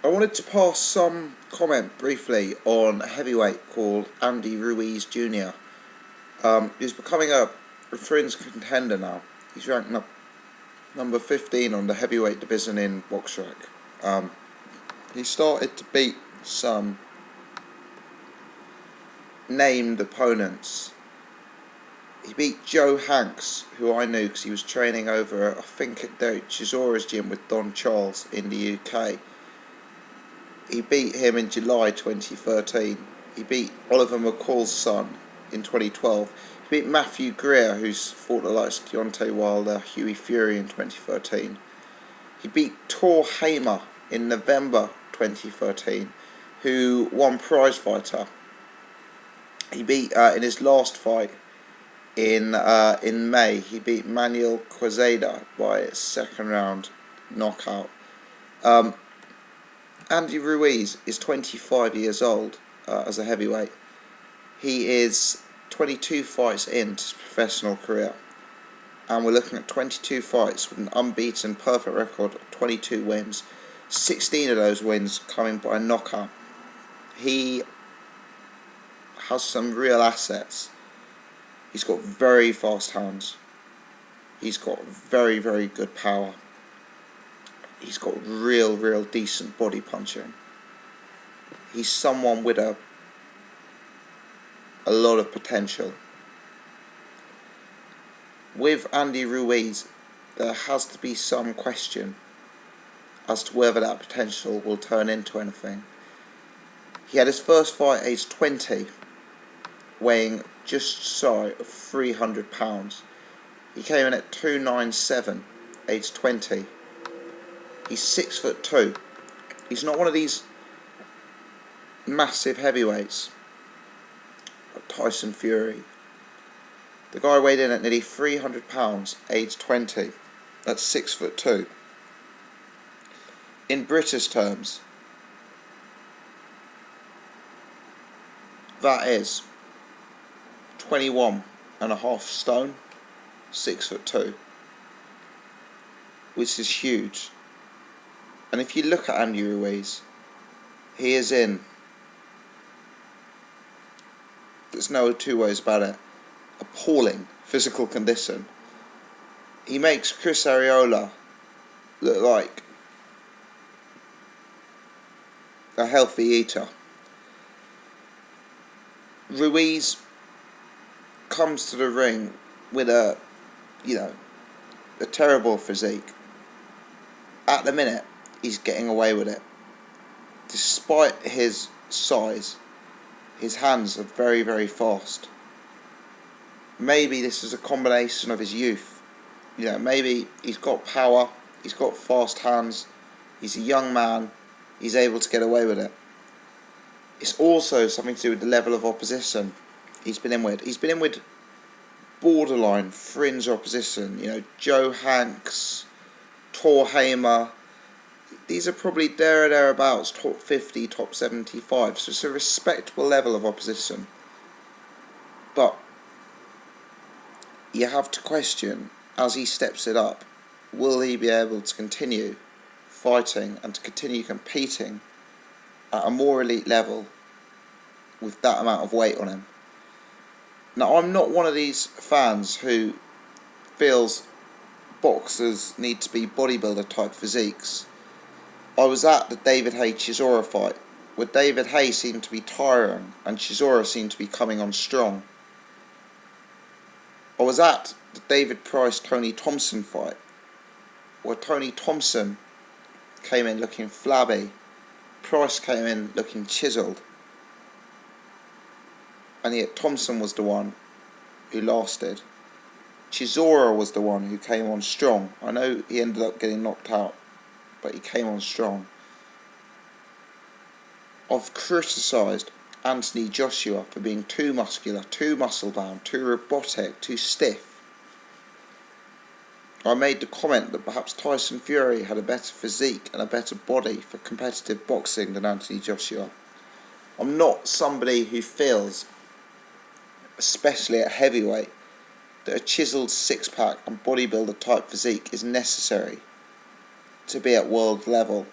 I wanted to pass some comment briefly on a heavyweight called Andy Ruiz Jr. He's becoming a fringe contender now. He's ranked number 15 on the heavyweight division in BoxRec. He started to beat some named opponents. He beat Joe Hanks, who I knew because he was training over, I think, at Derek Chisora's gym with Don Charles in the UK. He beat him in July 2013. He beat Oliver McCall's son in 2012. He beat Matthew Greer, who's fought the likes of Deontay Wilder, Hughie Fury in 2013. He beat Tor Hamer in November 2013, who won Prize Fighter. He beat, in his last fight in May, he beat Manuel Quezada by a second round knockout. Andy Ruiz is 25 years old as a heavyweight. He is 22 fights into his professional career, and we're looking at 22 fights with an unbeaten perfect record of 22 wins, 16 of those wins coming by knockout. He has some real assets. He's got very fast hands. He's got very, very good power. He's got real decent body punching. He's someone with a lot of potential. With Andy Ruiz, there has to be some question as to whether that potential will turn into anything. He had his first fight aged 20, weighing just shy of 300 pounds. He came in at 297, aged 20. He's 6'2". He's not one of these massive heavyweights like Tyson Fury. The guy weighed in at nearly 300 pounds, aged 20. That's 6'2". In British terms, that is 21.5 stone, 6'2", which is huge. And if you look at Andy Ruiz, he is in, there's no two ways about it, appalling physical condition. He makes Chris Arreola look like a healthy eater. Ruiz comes to the ring with a terrible physique. At the minute, he's getting away with it. Despite his size, his hands are very, very fast. Maybe this is a combination of his youth. Maybe he's got power, he's got fast hands, he's a young man, he's able to get away with it. It's also something to do with the level of opposition he's been in with. He's been in with borderline fringe opposition. Joe Hanks, Tor Hamer. These are probably thereabouts, top 50, top 75. So it's a respectable level of opposition. But you have to question, as he steps it up, will he be able to continue fighting and to continue competing at a more elite level with that amount of weight on him? Now, I'm not one of these fans who feels boxers need to be bodybuilder type physiques. I was at the David Haye-Chisora fight, where David Haye seemed to be tiring and Chisora seemed to be coming on strong. I was at the David Price-Tony Thompson fight, where Tony Thompson came in looking flabby, Price came in looking chiselled, and yet Thompson was the one who lasted. Chisora was the one who came on strong. I know he ended up getting knocked out, but he came on strong. I've criticised Anthony Joshua for being too muscular, too muscle-bound, too robotic, too stiff. I made the comment that perhaps Tyson Fury had a better physique and a better body for competitive boxing than Anthony Joshua. I'm not somebody who feels, especially at heavyweight, that a chiselled six-pack and bodybuilder type physique is necessary to be at world level.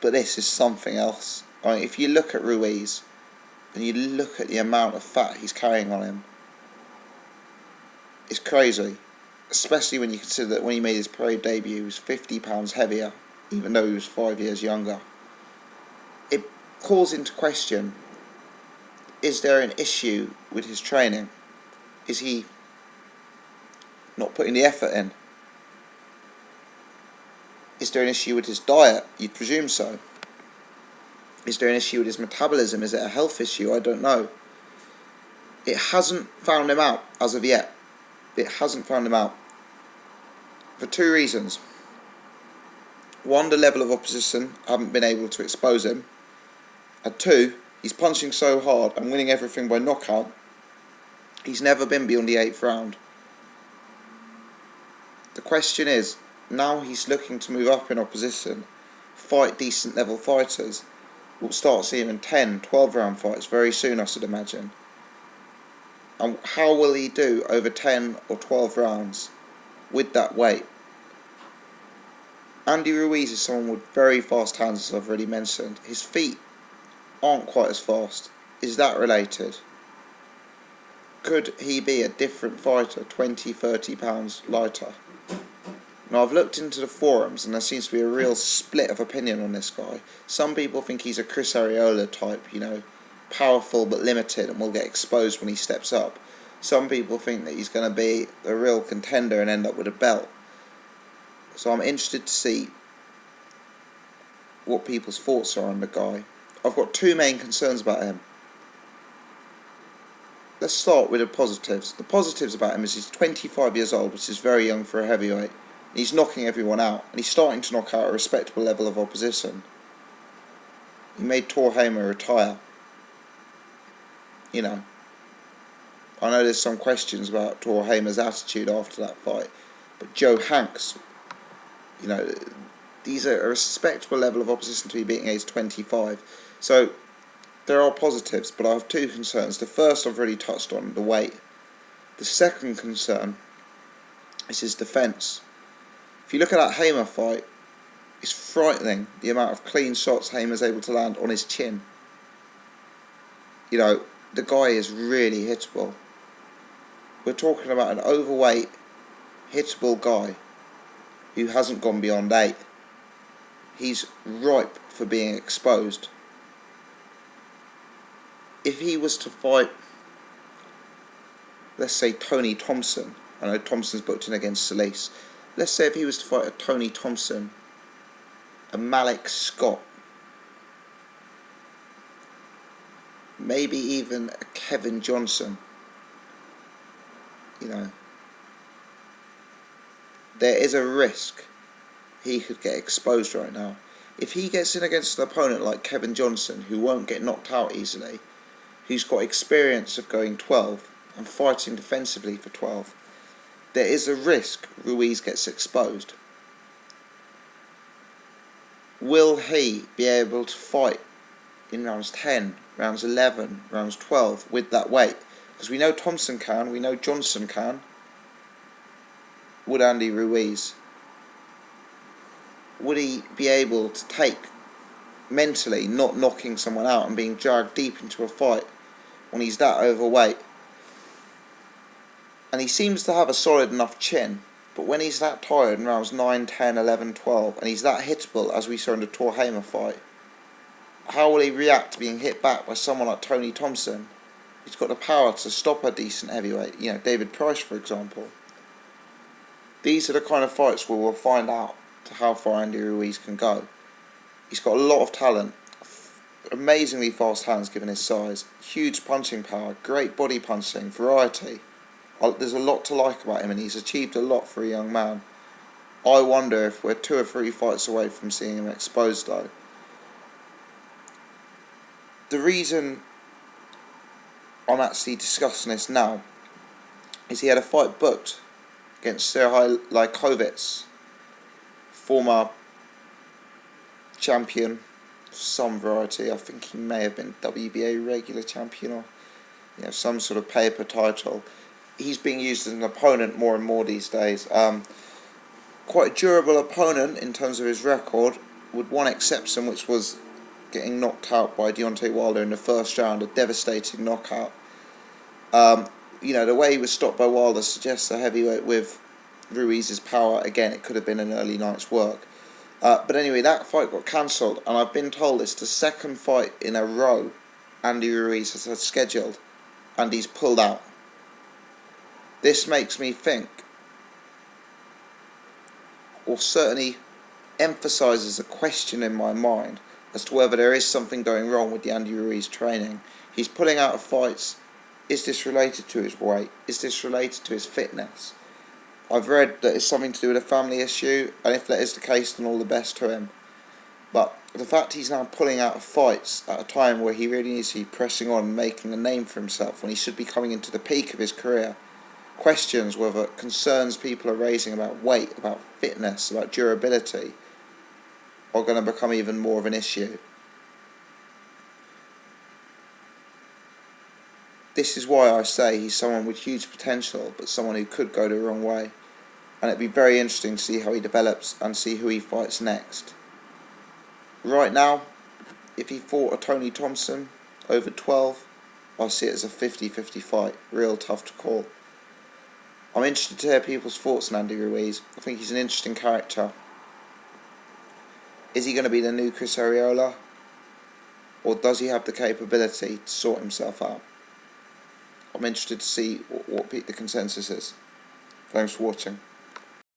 But this is something else. I mean, if you look at Ruiz and you look at the amount of fat he's carrying on him, it's crazy. Especially when you consider that when he made his pro debut, he was 50 pounds heavier, even though he was 5 years younger. It calls into question, is there an issue with his training? Is he not putting the effort in? Is there an issue with his diet? You'd presume so. Is there an issue with his metabolism? Is it a health issue? I don't know. It hasn't found him out as of yet. It hasn't found him out. For two reasons. One, the level of opposition haven't been able to expose him. And two, he's punching so hard and winning everything by knockout, he's never been beyond the 8th round. The question is, now he's looking to move up in opposition, fight decent level fighters. We'll start seeing him in 10, 12 round fights very soon, I should imagine. And how will he do over 10 or 12 rounds with that weight? Andy Ruiz is someone with very fast hands, as I've already mentioned. His feet aren't quite as fast. Is that related? Could he be a different fighter, 20, 30 pounds lighter? Now, I've looked into the forums and there seems to be a real split of opinion on this guy. Some people think he's a Chris Arreola type, powerful but limited and will get exposed when he steps up. Some people think that he's going to be a real contender and end up with a belt. So I'm interested to see what people's thoughts are on the guy. I've got two main concerns about him. Let's start with the positives. The positives about him is he's 25 years old, which is very young for a heavyweight. He's knocking everyone out, and he's starting to knock out a respectable level of opposition. He made Tor Hamer retire. I know there's some questions about Tor Hamer's attitude after that fight, but Joe Hanks, these are a respectable level of opposition to be beating age 25. So there are positives, but I have two concerns. The first I've already touched on, the weight. The second concern is his defence. If you look at that Hamer fight, it's frightening the amount of clean shots Hamer's able to land on his chin. The guy is really hittable. We're talking about an overweight, hittable guy who hasn't gone beyond 8. He's ripe for being exposed. If he was to fight, let's say Tony Thompson, I know Thompson's booked in against Solis. Let's say if he was to fight a Tony Thompson, a Malik Scott, maybe even a Kevin Johnson, there is a risk he could get exposed right now. If he gets in against an opponent like Kevin Johnson, who won't get knocked out easily, who's got experience of going 12 and fighting defensively for 12, there is a risk Ruiz gets exposed. Will he be able to fight in rounds 10, rounds 11, rounds 12 with that weight? Because we know Thompson can, we know Johnson can. Would Andy Ruiz? Would he be able to take mentally not knocking someone out and being dragged deep into a fight when he's that overweight? And he seems to have a solid enough chin, but when he's that tired in rounds 9, 10, 11, 12, and he's that hittable as we saw in the Tor Hamer fight, how will he react to being hit back by someone like Tony Thompson? He's got the power to stop a decent heavyweight, David Price for example. These are the kind of fights where we'll find out to how far Andy Ruiz can go. He's got a lot of talent, amazingly fast hands given his size, huge punching power, great body punching, variety. There's a lot to like about him and he's achieved a lot for a young man. I wonder if we're 2 or 3 fights away from seeing him exposed though. The reason I'm actually discussing this now is he had a fight booked against Serhii Lajkovic, former champion of some variety. I think he may have been WBA regular champion or some sort of paper title. He's being used as an opponent more and more these days. Quite a durable opponent in terms of his record. with one exception, which was getting knocked out by Deontay Wilder in the first round, a devastating knockout. The way he was stopped by Wilder suggests a heavyweight with Ruiz's power. Again, it could have been an early night's work. But anyway, that fight got cancelled, and I've been told it's the second fight in a row Andy Ruiz has had scheduled, and he's pulled out. This makes me think, or certainly emphasises a question in my mind as to whether there is something going wrong with the Andy Ruiz training. He's pulling out of fights. Is this related to his weight? Is this related to his fitness? I've read that it's something to do with a family issue, and if that is the case, then all the best to him. But the fact he's now pulling out of fights at a time where he really needs to be pressing on and making a name for himself, when he should be coming into the peak of his career, questions whether concerns people are raising about weight, about fitness, about durability, are going to become even more of an issue. This is why I say he's someone with huge potential, but someone who could go the wrong way. And it'd be very interesting to see how he develops and see who he fights next. Right now, if he fought a Tony Thompson over 12, I see it as a 50-50 fight. Real tough to call. I'm interested to hear people's thoughts on Andy Ruiz. I think he's an interesting character. Is he going to be the new Chris Arreola? Or does he have the capability to sort himself out? I'm interested to see what the consensus is. Thanks for watching.